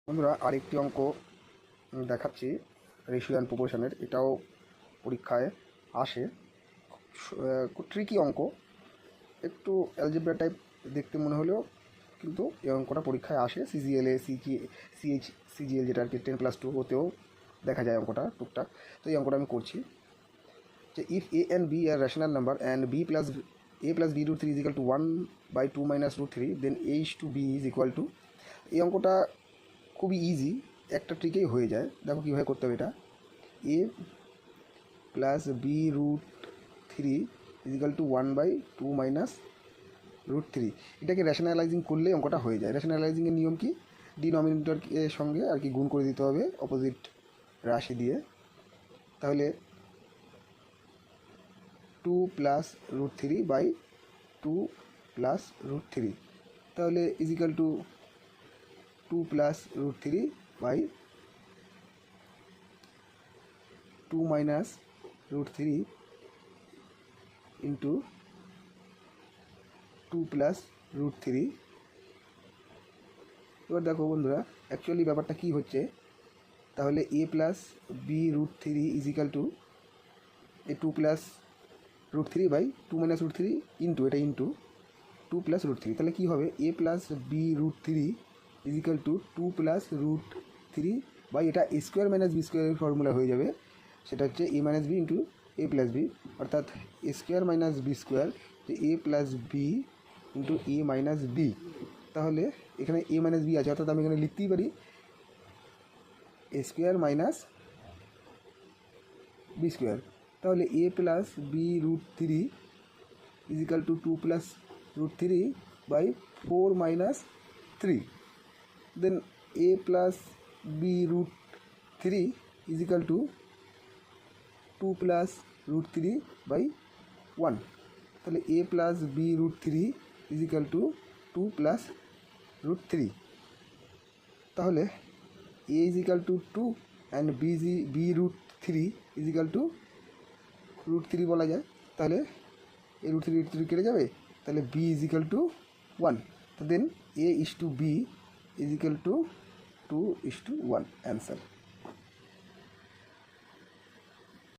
বন্ধুরা আরেকটি অঙ্ক দেখাচ্ছি রেশিও অ্যান্ড প্রপোর্শনের। এটাও পরীক্ষায় আসে। খুব ট্রিকি অঙ্ক, একটু অ্যালজেব্রা টাইপ দেখতে মনে হলেও কিন্তু এই অঙ্কটা পরীক্ষায় আসে। সিজিএলএ সিজিএল যেটা আর কি 10+2 ওতেও দেখা যায় অঙ্কটা টুকটাক। তো এই অঙ্কটা আমি করছি যে if a and b are rational number and a+b√3 is equal to 1/2 minus √3, then a/b is equal to। এই অঙ্কটা খুবই ইজি, একটা ট্রিকেই হয়ে যায়। দেখো কীভাবে করতে হবে এটা। a+b√3 is equal to 1/2 minus √3, এটাকে রেশনালাইজিং করলে অঙ্কটা হয়ে যায়। রেশনালাইজিংয়ের নিয়ম কি? ডিনোমিনেটরের সঙ্গে আর কি গুণ করে দিতে হবে অপোজিট রাশি দিয়ে। তাহলে 2+√3/2+√3, তাহলে is equal two 2+√3/2 minus √3 into 2+√3। এবার দেখো বন্ধুরা, অ্যাকচুয়ালি ব্যাপারটা কী হচ্ছে। তাহলে a+b√3 ইজ ইকাল টু এই 2+√3/2 minus √3 ইন্টু এটা ইন্টু 2+√3। তাহলে কী হবে? a+b√3 ইজ ইকাল টু 2+√3 এটা a² - b² ফর্মুলা হয়ে যাবে। সেটা হচ্ছে a - b ইন্টু a+b, অর্থাৎ a² - b² যে a+b ইন্টু a-b। তাহলে এখানে a - b আছে, অর্থাৎ আমি এখানে লিখতেই পারি a² - b²। তাহলে a+b√3 is equal to 2+√3/4 - 3, then a+b√3 is equal to 2+√3/1। তাহলে a+b√3 ইজ ইকাল টু 2+√3। তাহলে a is equal to 2 and b√3 is equal to √3 বলা যায়। তাহলে এই √3 কেটে যাবে, তাহলে b ইজ ইকাল টু 1। তো দেন a/b is equal two 2:1 answer.